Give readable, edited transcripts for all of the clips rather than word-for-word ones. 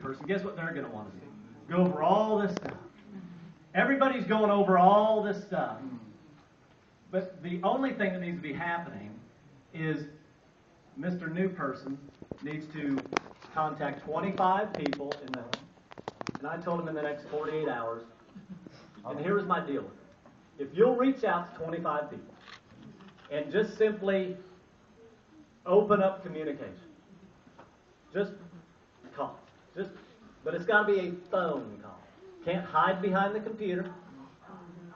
person, guess what they're going to want to do? Go over all this stuff. Everybody's going over all this stuff. But the only thing that needs to be happening is Mr. New Person needs to contact 25 people, and I told him in the next 48 hours, and here was my deal with it. If you'll reach out to 25 people and just simply open up communication, just call, but it's got to be a phone call. Can't hide behind the computer.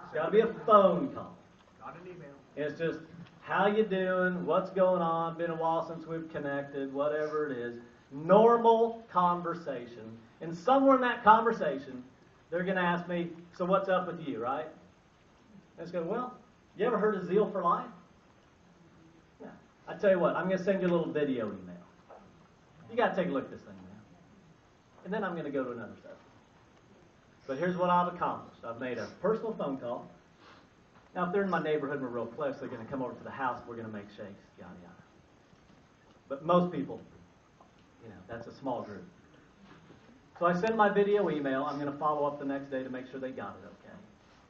It's got to be a phone call. Not an email. It's just, how you doing? What's going on? Been a while since we've connected, whatever it is. Normal conversation. And somewhere in that conversation, they're going to ask me, so what's up with you, right? And it's going, well, you ever heard of Zeal for Life? Yeah. I tell you what, I'm going to send you a little video email. You got to take a look at this thing now. And then I'm going to go to another session. But here's what I've accomplished. I've made a personal phone call. Now, if they're in my neighborhood and we're real close, they're going to come over to the house. We're going to make shakes, yada, yada. But most people, that's a small group. So I send my video email. I'm going to follow up the next day to make sure they got it okay.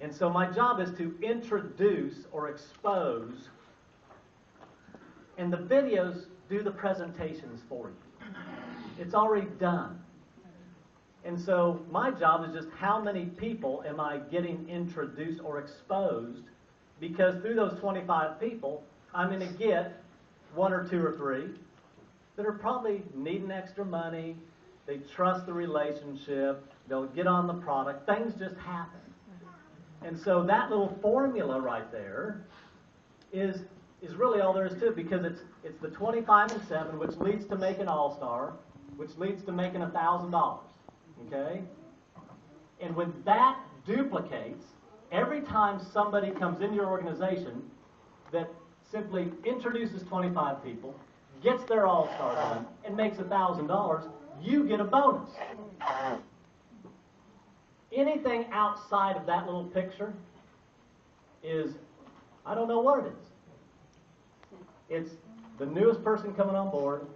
And so my job is to introduce or expose, and the videos do the presentations for you. It's already done. And so my job is just how many people am I getting introduced or exposed, because through those 25 people, I'm going to get 1 or 2 or 3 that are probably needing extra money. They trust the relationship. They'll get on the product. Things just happen. And so that little formula right there is really all there is to it, because it's the 25 and 7, which leads to making All-Star, which leads to making $1,000. Okay? And when that duplicates, every time somebody comes into your organization that simply introduces 25 people, gets their All-Star done, and makes $1,000, you get a bonus. Anything outside of that little picture is, I don't know what it is. It's the newest person coming on board,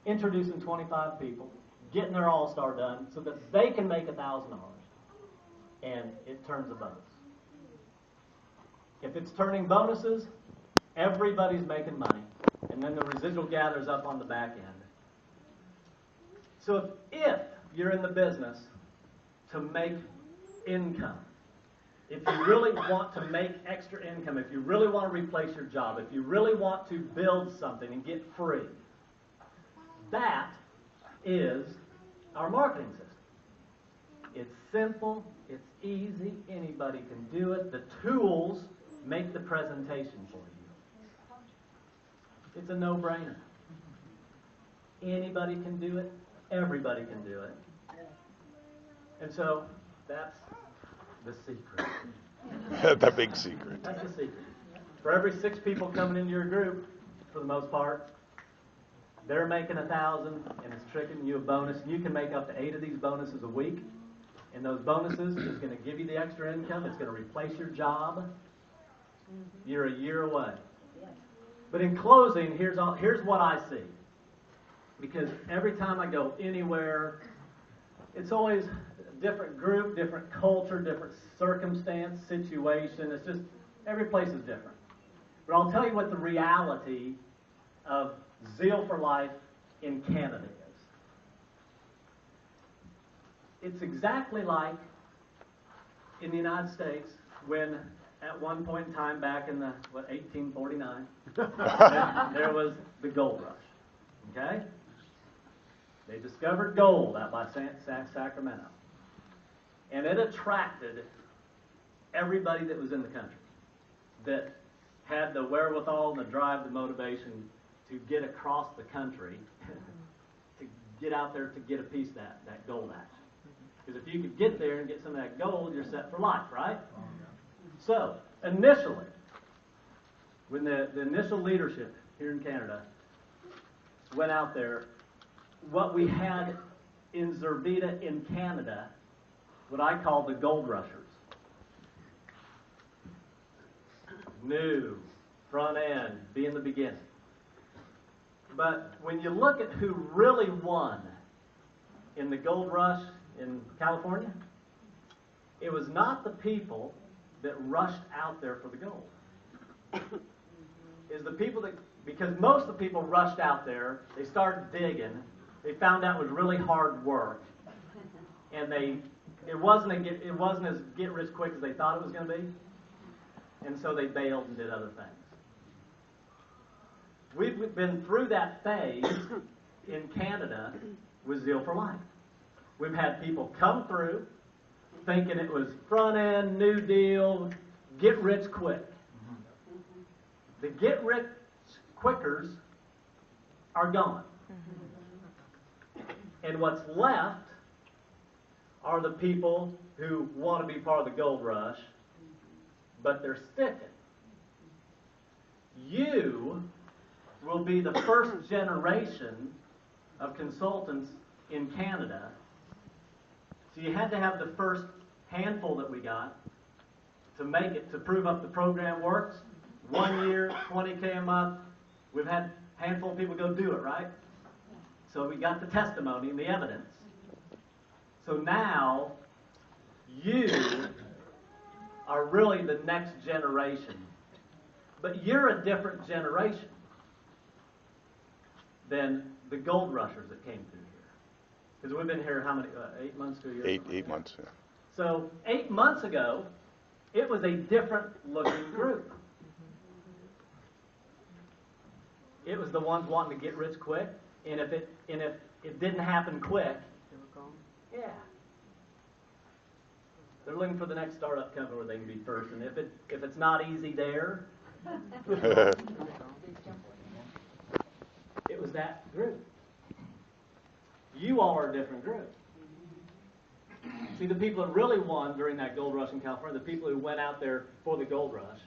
introducing 25 people, getting their All-Star done so that they can make $1,000, and it turns a bonus. If it's turning bonuses, everybody's making money, and then the residual gathers up on the back end. So if you're in the business to make income, if you really want to make extra income, if you really want to replace your job, if you really want to build something and get free, that is our marketing system. It's simple, it's easy, anybody can do it. The tools make the presentation for you. It's a no-brainer. Anybody can do it, everybody can do it. And so that's the secret. The big secret. That's the secret. For every 6 people coming into your group, for the most part, they're making $1,000, and it's tricking you a bonus. You can make up to 8 of these bonuses a week, and those bonuses is going to give you the extra income. It's going to replace your job. You're a year away. But in closing, here's what I see. Because every time I go anywhere, it's always a different group, different culture, different circumstance, situation. It's just, every place is different. But I'll tell you what the reality of Zeal for Life in Canada is. It's exactly like in the United States when at one point in time back in the, 1849, there was the gold rush. Okay? They discovered gold out by Sacramento. And it attracted everybody that was in the country that had the wherewithal and the drive, the motivation to get across the country, to get out there to get a piece of that gold action. Because if you could get there and get some of that gold, you're set for life, right? So, initially, when the initial leadership here in Canada went out there, what we had in Zurvita in Canada, what I call the gold rushers. New, front end, being the beginning. But when you look at who really won in the gold rush in California, it was not the people that rushed out there for the gold. Is the people that, because most of the people rushed out there, they started digging, they found out it was really hard work, and it wasn't as get rich quick as they thought it was going to be, and so they bailed and did other things. We've been through that phase in Canada with Zeal for Life. We've had people come through thinking it was front end, New Deal, get rich quick. The get rich quickers are gone. And what's left are the people who want to be part of the gold rush, but they're sticking. You will be the first generation of consultants in Canada. So you had to have the first handful that we got to make it, to prove up the program works. 1 year, $20K a month. We've had a handful of people go do it, right? So we got the testimony and the evidence. So now you are really the next generation. But you're a different generation than the gold rushers that came through here. Because we've been here how many, 8 months to a year? 8 months, yeah. So 8 months ago, it was a different looking group. It was the ones wanting to get rich quick, and if it didn't happen quick, yeah, they're looking for the next startup company where they can be first. And if it's not easy there, it was that group. You all are a different group. See, the people that really won during that gold rush in California, the people who went out there for the gold rush,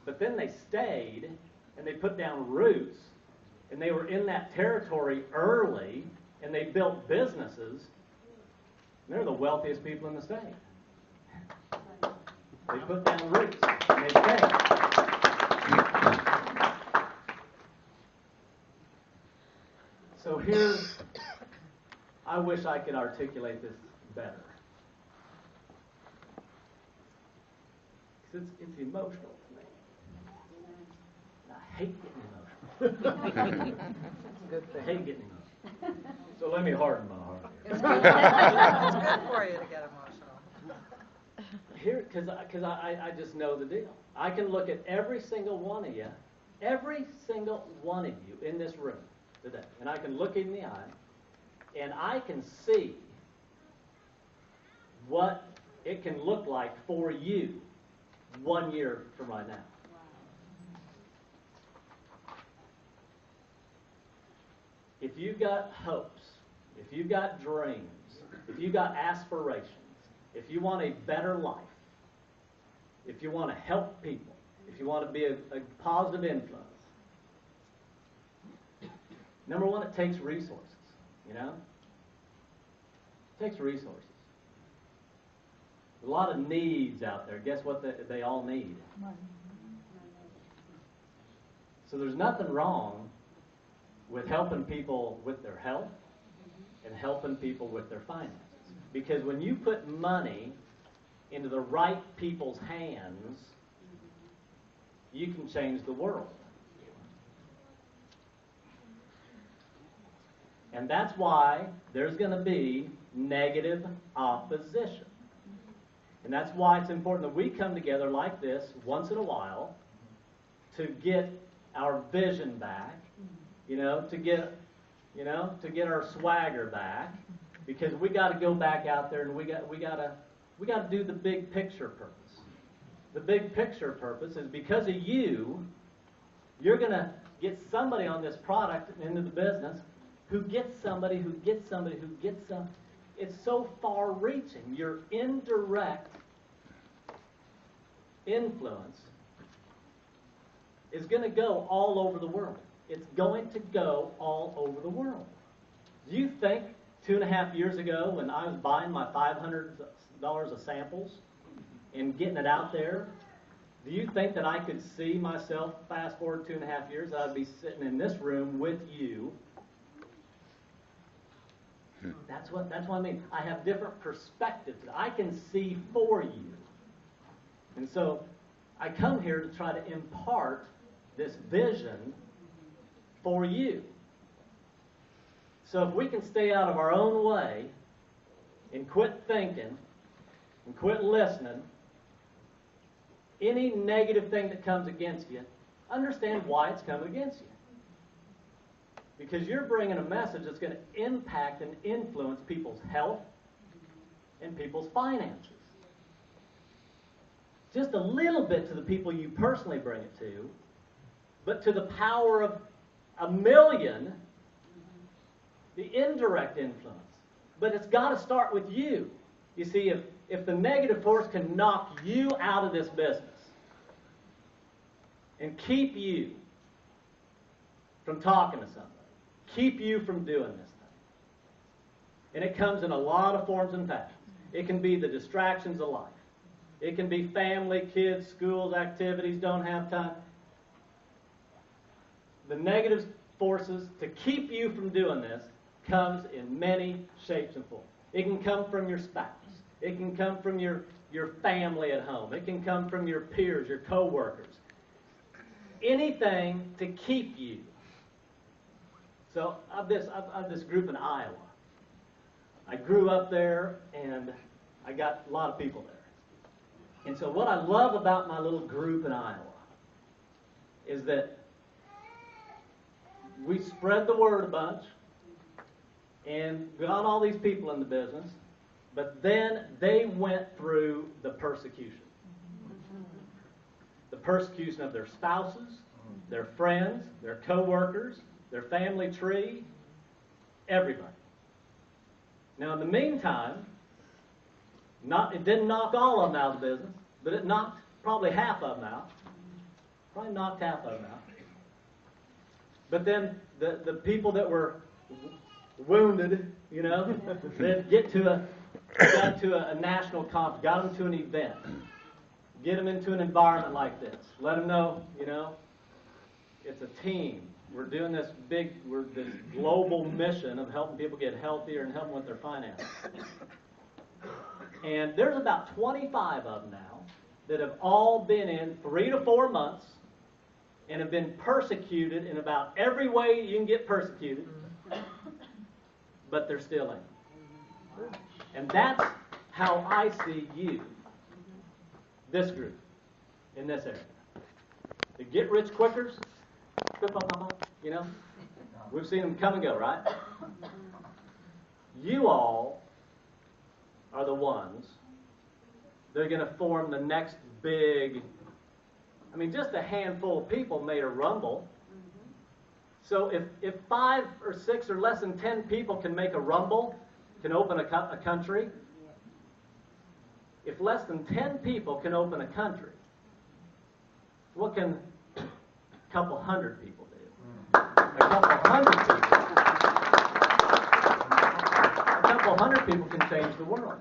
but then they stayed and they put down roots, and they were in that territory early, and they built businesses. They're the wealthiest people in the state. They put down roots, and they stayed. So here's, I wish I could articulate this better. Because it's emotional to me. I hate getting emotional. That's a good thing. I hate getting emotional. So let me harden my heart. It's good for you to get emotional. Here, because I just know the deal. I can look at every single one of you in this room today, and I can look in the eye, and I can see what it can look like for you 1 year from right now. If you've got hopes, if you've got dreams, if you've got aspirations, if you want a better life, if you want to help people, if you want to be a positive influence, number one, it takes resources, you know? It takes resources. There's a lot of needs out there. Guess what they all need? Money. So there's nothing wrong with helping people with their health and helping people with their finances. Because when you put money into the right people's hands, you can change the world. And that's why there's going to be negative opposition. And that's why it's important that we come together like this once in a while to get our vision back, to get our swagger back, because we got to go back out there and we got to do the big picture purpose. The big picture purpose is because of you, you're going to get somebody on this product into the business who gets somebody who gets somebody who gets some. It's so far-reaching. Your indirect influence is going to go all over the world. It's going to go all over the world. Do you think 2.5 years ago when I was buying my $500 of samples and getting it out there, do you think that I could see myself fast forward 2.5 years, I'd be sitting in this room with you That's what I mean. I have different perspectives. I can see for you. And so I come here to try to impart this vision for you. So if we can stay out of our own way and quit thinking and quit listening, any negative thing that comes against you, understand why it's coming against you. Because you're bringing a message that's going to impact and influence people's health and people's finances. Just a little bit to the people you personally bring it to, but to the power of 1 million, the indirect influence. But it's got to start with you. You see, if the negative force can knock you out of this business and keep you from talking to somebody, keep you from doing this thing. And it comes in a lot of forms and fashions. It can be the distractions of life. It can be family, kids, schools, activities, don't have time. The negative forces to keep you from doing this comes in many shapes and forms. It can come from your spouse. It can come from your family at home. It can come from your peers, your co-workers. Anything to keep you. So I've this group in Iowa. I grew up there, and I got a lot of people there. And so what I love about my little group in Iowa is that we spread the word a bunch, and got all these people in the business, but then they went through the persecution. The persecution of their spouses, their friends, their co-workers, their family tree, everybody. Now, in the meantime, it didn't knock all of them out of the business, but it knocked probably half of them out. Probably knocked half of them out. But then the people that were wounded, they'd got to a national conference, got them to an event, get them into an environment like this, let them know, it's a team. We're doing this this global mission of helping people get healthier and helping with their finances. And there's about 25 of them now that have all been in 3 to 4 months and have been persecuted in about every way you can get persecuted, but they're still in. And that's how I see you, this group, in this area. The get-rich-quickers, we've seen them come and go, right? You all are the ones that are going to form the next big, just a handful of people made a rumble. So if 5 or 6 or less than 10 people can make a rumble, can open a country, if less than 10 people can open a country, what can a couple hundred people do? A couple hundred people can change the world.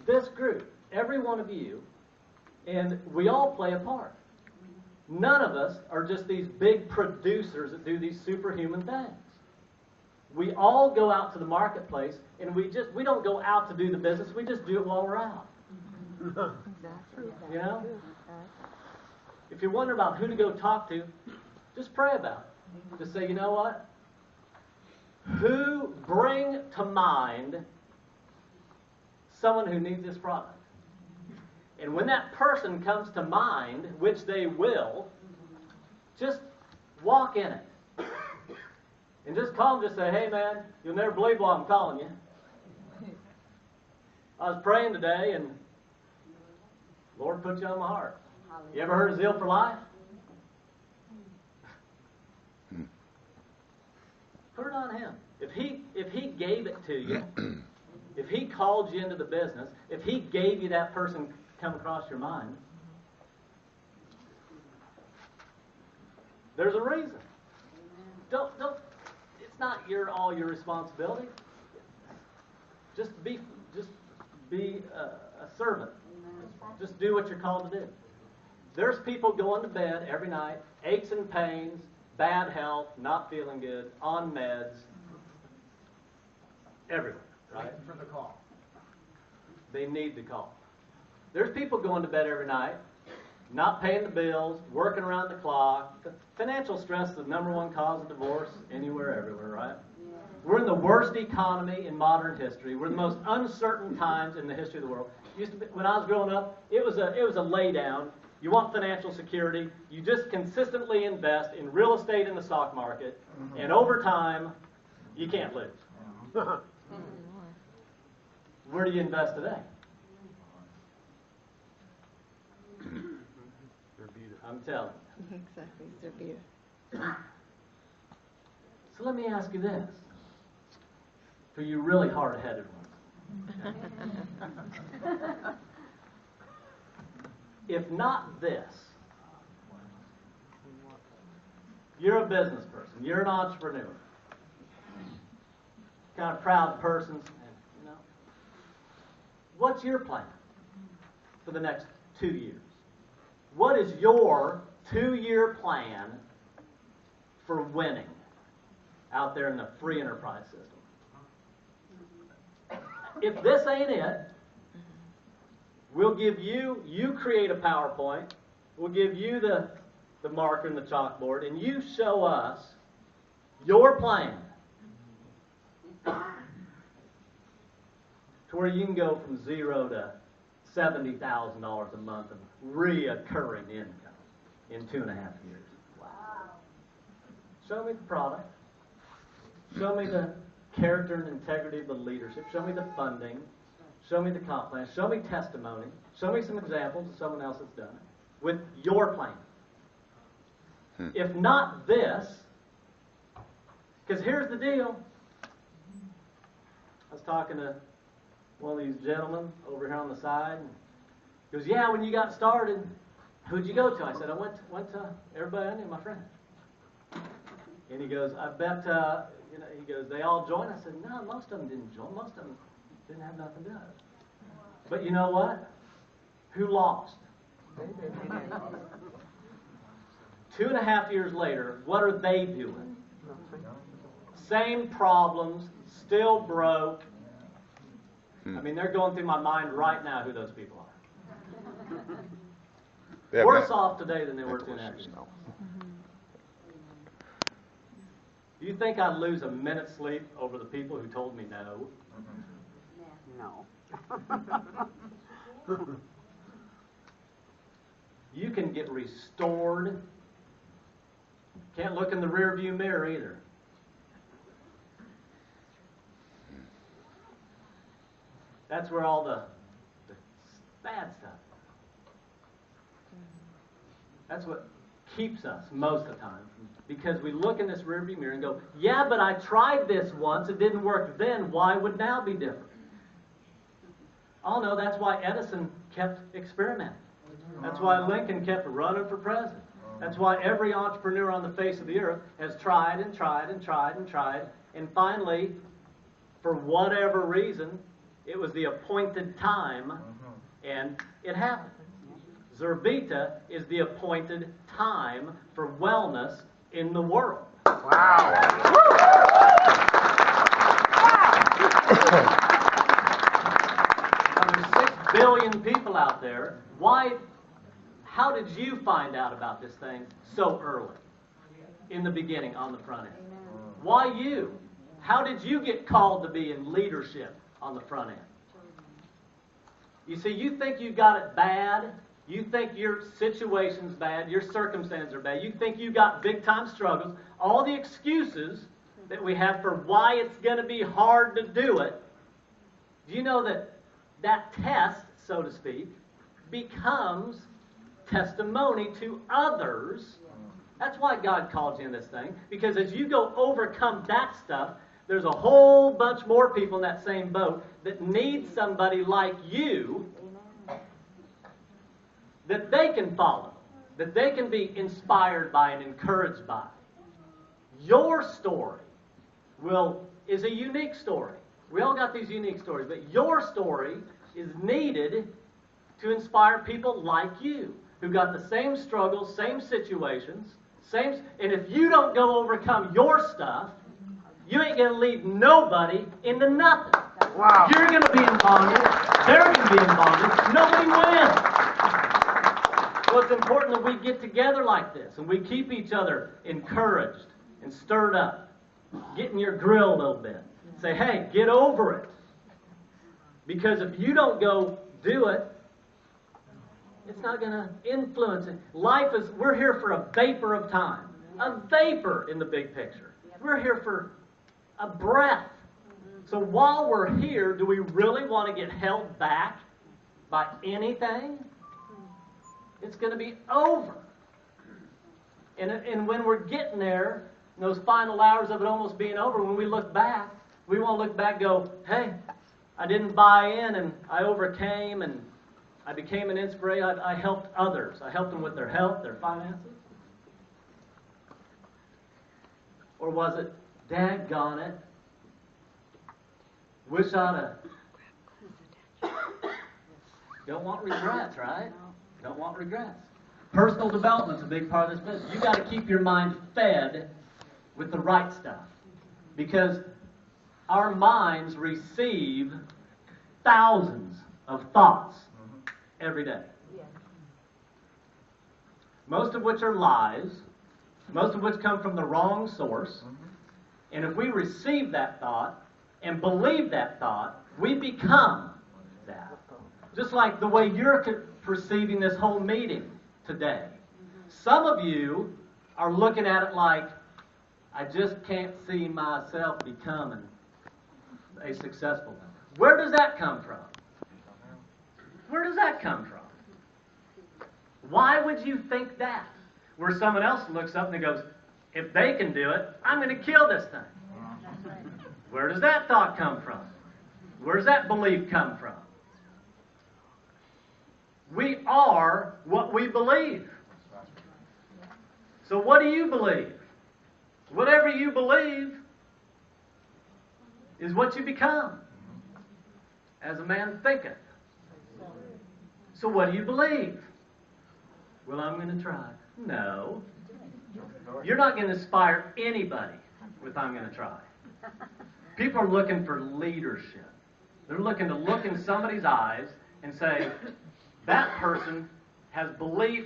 This group, every one of you, and we all play a part. None of us are just these big producers that do these superhuman things. We all go out to the marketplace, and we don't go out to do the business, we just do it while we're out. If you're wondering about who to go talk to, just pray about it. Just say, you know what? Who bring to mind someone who needs this product? And when that person comes to mind, which they will, just walk in it. And just call them, just say, hey man, you'll never believe why I'm calling you. I was praying today and the Lord put you on my heart. You ever heard of Zeal for Life? Put it on him. If he gave it to you, if he called you into the business, if he gave you that person come across your mind, there's a reason. Don't. It's not all your responsibility. Just be a servant. Just do what you're called to do. There's people going to bed every night, aches and pains, bad health, not feeling good, on meds. everywhere, right? Waiting for the call. They need the call. There's people going to bed every night, not paying the bills, working around the clock. The financial stress is the number one cause of divorce anywhere, everywhere, right? We're in the worst economy in modern history. We're in the most uncertain times in the history of the world. Used to be, when I was growing up, it was a lay down. You want financial security, you just consistently invest in real estate and the stock market, and over time, you can't lose. Where do you invest today? I'm telling you. Exactly, Zurvita. So let me ask you this, for you really hard-headed ones. If not this, you're a business person, you're an entrepreneur, kind of proud person, you know. What's your plan for the next 2 years? What is your 2-year plan for winning out there in the free enterprise system? If this ain't it, we'll give you create a PowerPoint, we'll give you the marker and the chalkboard, and you show us your plan to where you can go from zero to $70,000 a month of reoccurring income in 2.5 years. Wow. Show me the product. Show me the character and integrity of the leadership. Show me the funding. Show me the comp plan. Show me testimony. Show me some examples of someone else that's done it with your plan. If not this, because here's the deal. I was talking to one of these gentlemen over here on the side. And he goes, yeah, when you got started, who'd you go to? I said, I went to everybody I knew, my friend. And he goes, I bet, he goes, they all joined. I said, no, most of them didn't join. Most of them didn't have nothing to do with it. But you know what? Who lost? 2.5 years later, what are they doing? Same problems, still broke. I mean, they're going through my mind right now who those people are. Worse off today than they were 2.5 years ago. Do you think I'd lose a minute's sleep over the people who told me no? No. You can get restored. Can't look in the rearview mirror either. That's where all the bad stuff. That's what keeps us most of the time. Because we look in this rearview mirror and go, yeah, but I tried this once. It didn't work then. Why would now be different? Oh, no, that's why Edison kept experimenting. That's why Lincoln kept running for president. That's why every entrepreneur on the face of the earth has tried and tried and tried and tried. And finally, for whatever reason, it was the appointed time, and it happened. Zurvita is the appointed time for wellness in the world. Wow. Now, there's 6 billion people out there. How did you find out about this thing so early? In the beginning, on the front end. Why you? How did you get called to be in leadership on the front end? You see, you think you got it bad. You think your situation's bad. Your circumstances are bad. You think you got big-time struggles. All the excuses that we have for why it's going to be hard to do it. Do you know that test, so to speak, becomes testimony to others? That's why God called you in this thing. Because as you go overcome that stuff, there's a whole bunch more people in that same boat that need somebody like you that they can follow, that they can be inspired by and encouraged by. Your story is a unique story. We all got these unique stories, but your story is needed to inspire people like you, who got the same struggles, same situations, and if you don't go overcome your stuff, You ain't going to lead nobody into nothing. Wow. You're going to be in bondage. They're going to be in bondage. Nobody wins. So it's important that we get together like this and we keep each other encouraged and stirred up. Get in your grill a little bit. Say, hey, get over it. Because if you don't go do it, it's not going to influence it. Life is, we're here for a vapor of time. A vapor in the big picture. We're here for a breath. So while we're here, do we really want to get held back by anything? It's going to be over. And when we're getting there, in those final hours of it almost being over, when we look back, we want to look back and go, hey, I didn't buy in and I overcame and I became an inspiration. I helped others. I helped them with their health, their finances. Or was it, daggone it, wish I'd have. Don't want regrets, right? Don't want regrets. Personal development's a big part of this business. You've got to keep your mind fed with the right stuff. Because our minds receive thousands of thoughts every day. Most of which are lies, most of which come from the wrong source. And if we receive that thought and believe that thought, we become that. Just like the way you're perceiving this whole meeting today. Some of you are looking at it like, I just can't see myself becoming a successful one. Where does that come from? Where does that come from? Why would you think that? Where someone else looks up and they goes, if they can do it, I'm going to kill this thing. Where does that thought come from? Where does that belief come from? We are what we believe. So what do you believe? Whatever you believe is what you become. As a man thinketh. So what do you believe? Well, I'm going to try. No. You're not going to inspire anybody with I'm going to try. People are looking for leadership. They're looking to look in somebody's eyes and say, that person has belief.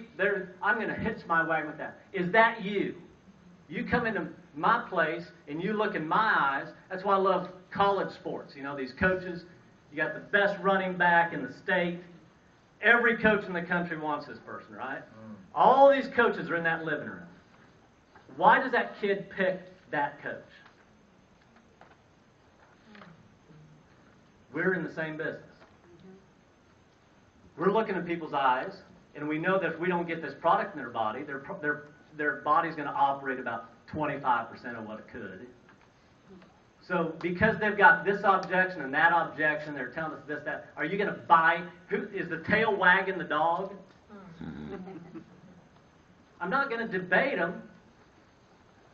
I'm going to hitch my wagon with that. Is that you? You come into my place and you look in my eyes. That's why I love college sports. You know, these coaches, you got the best running back in the state. Every coach in the country wants this person, right? All these coaches are in that living room. Why does that kid pick that coach? We're in the same business. We're looking at people's eyes, and we know that if we don't get this product in their body, their body's going to operate about 25% of what it could. So because they've got this objection and that objection, they're telling us this, that, are you going to buy? Is the tail wagging the dog? I'm not going to debate them,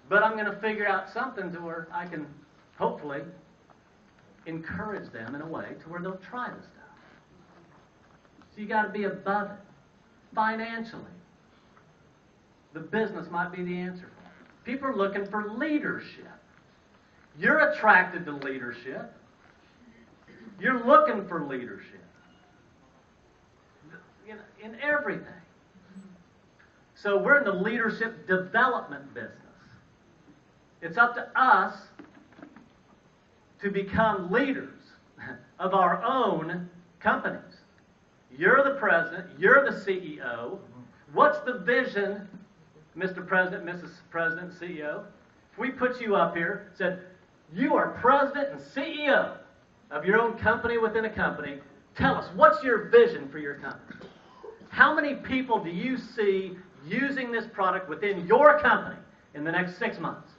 but I'm going to figure out something to where I can hopefully encourage them in a way to where they'll try this stuff. So you got to be above it. Financially, the business might be the answer. People are looking for leadership. You're attracted to leadership. You're looking for leadership. In everything. So we're in the leadership development business. It's up to us to become leaders of our own companies. You're the president. You're the CEO. What's the vision, Mr. President, Mrs. President, CEO? If we put you up here, said, you are president and CEO of your own company within a company, tell us, what's your vision for your company? How many people do you see using this product within your company in the next 6 months?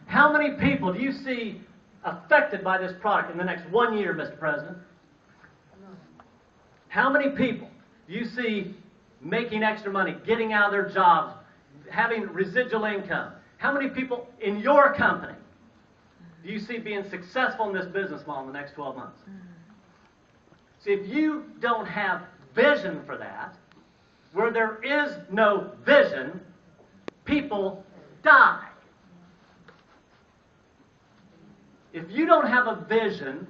How many people do you see affected by this product in the next 1 year, Mr. President? How many people do you see making extra money, getting out of their jobs, having residual income? How many people in your company do you see being successful in this business model in the next 12 months? See, if you don't have vision for that, where there is no vision, people die. If you don't have a vision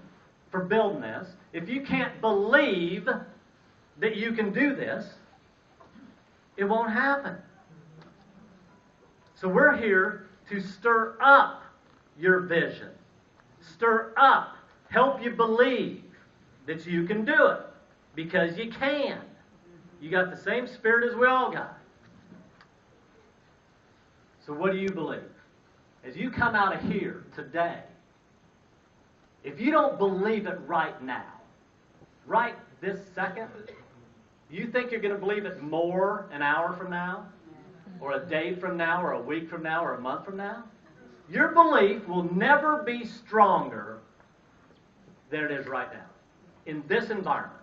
for building this, if you can't believe that you can do this, it won't happen. So we're here to stir up your vision. Stir up. Help you believe that you can do it. Because you can. You got the same spirit as we all got. So what do you believe? As you come out of here today, if you don't believe it right now, right this second, you think you're going to believe it more an hour from now, or a day from now, or a week from now, or a month from now? Your belief will never be stronger than it is right now, in this environment.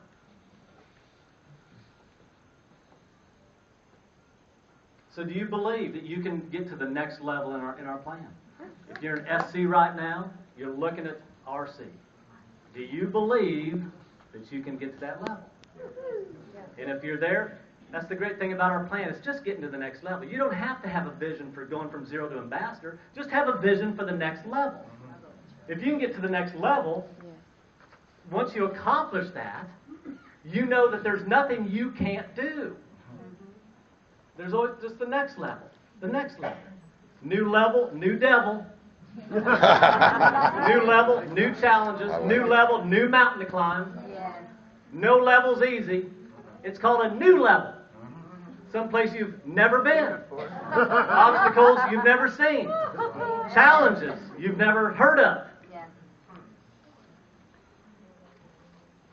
So do you believe that you can get to the next level in our plan? If you're in SC right now, you're looking at RC. Do you believe that you can get to that level? And if you're there, that's the great thing about our plan. It's just getting to the next level. You don't have to have a vision for going from 0 to ambassador. Just have a vision for the next level. If you can get to the next level, once you accomplish that, you know that there's nothing you can't do. There's always just the next level. The next level. New level, new devil. New level, new challenges. New level, new mountain to climb. No level's easy. It's called a new level. Someplace you've never been. Obstacles you've never seen. Challenges you've never heard of.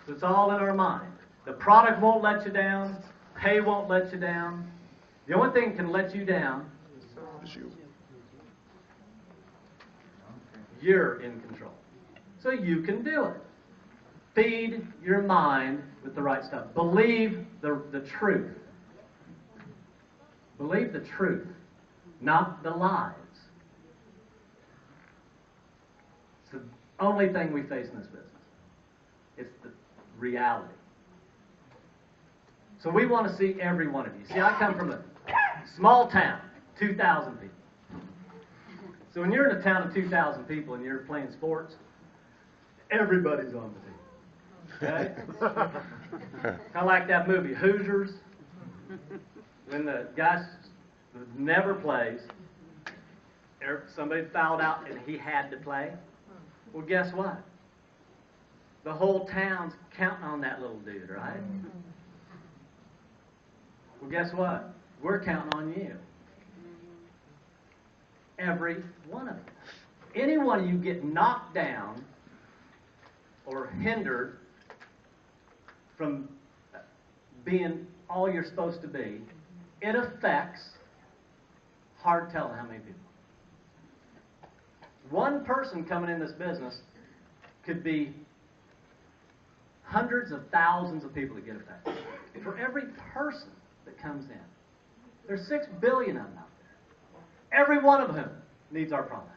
So it's all in our mind. The product won't let you down. Pay won't let you down. The only thing that can let you down is you. You're in control. So you can do it. Feed your mind with the right stuff. Believe the truth. Believe the truth, not the lies. It's the only thing we face in this business. It's the reality. So we want to see every one of you. See, I come from a small town, 2,000 people. So when you're in a town of 2,000 people and you're playing sports, everybody's on the team. Okay? Kind of like that movie, Hoosiers, when the guy never plays, somebody fouled out and he had to play. Well, guess what? The whole town's counting on that little dude, right? Well, guess what? We're counting on you. Every one of you. Any one of you get knocked down or hindered from being all you're supposed to be, it affects, hard telling how many people. One person coming in this business could be hundreds of thousands of people that get affected. For every person that comes in, there's 6 billion of them out there. Every one of whom needs our product.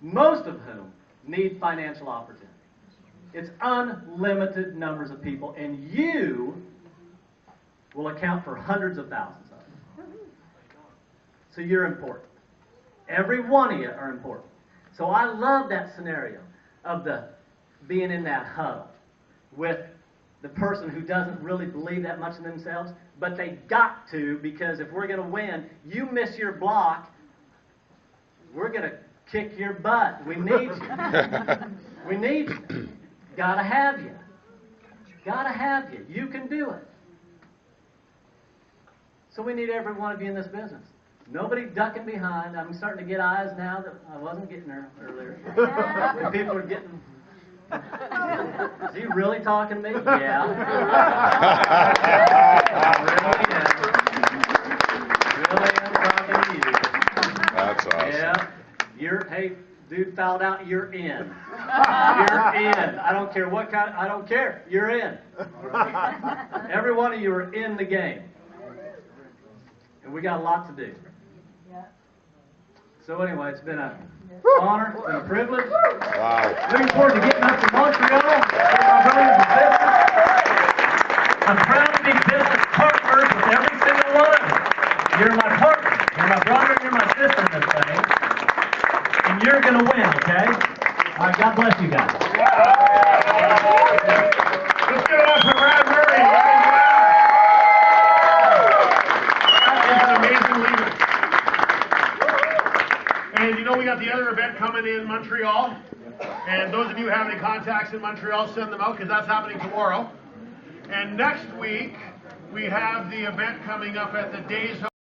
Most of whom need financial opportunity. It's unlimited numbers of people, and you will account for hundreds of thousands of them. So you're important. Every one of you are important. So I love that scenario of the being in that huddle with the person who doesn't really believe that much in themselves, but they got to, because if we're going to win, you miss your block, we're going to kick your butt. We need you. We need you. Gotta have you. Gotta have you. You can do it. So we need every one of you in this business. Nobody ducking behind. I'm starting to get eyes now that I wasn't getting there earlier. When people are getting... Is he really talking to me? Yeah. I really am talking to you. That's awesome. Yeah. Hey, dude fouled out, you're in. You're in. I don't care what kind, I don't care. You're in. Every one of you are in the game. And we got a lot to do. So anyway, it's been an honor, it's been a privilege. Wow. Looking forward to getting up to Montreal. My brothers in business. I'm proud to be business partners with every single one of you. You're my partner. You're my brother and you're my sister in this thing. And you're going to win, okay? All right, God bless you guys. Let's give it up for Brad Murray. He's an amazing leader. And you know we got the other event coming in Montreal. And those of you who have any contacts in Montreal, send them out because that's happening tomorrow. And next week, we have the event coming up at the Days